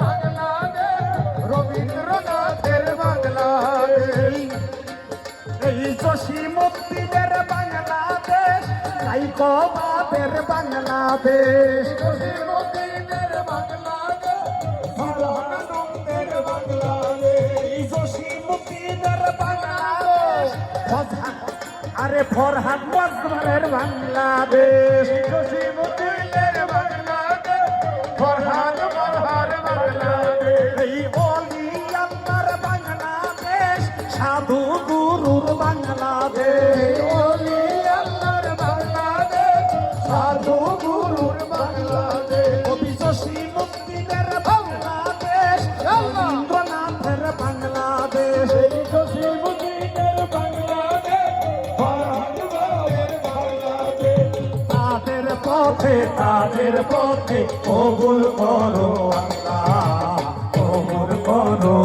বাংলাদেশ, রবীন্দ্রনাথের বাংলাদেশ, এই জসীমউদ্দিনের বাংলাদেশ, নাইকো বাপের বাংলাদেশ, জসীমউদ্দিনের বাংলাদেশ, ফরহাদের বাংলাদেশ, জসীমউদ্দিনের বাংলাদেশ, আরে ফরহাদ মজমারের বাংলাদেশ, জসীমউদ্দিনের বাংলাদেশ, ফরহাদ মজমার বাংলাদেশ, এই ওলি আল্লাহর বাংলাদেশ, সাধু গুরুর বাংলাদেশ, ওলি আল্লাহর বাংলাদেশ, সাধু গুরুর বাংলাদেশ, কবি জসীমউদ্দিনের বাংলাদেশ, রবীন্দ্রনাথের বাংলাদেশ, জসীমউদ্দিনের বাংলাদেশ, তাদের পথে কবুল করো আল্লাহ, কবুল করো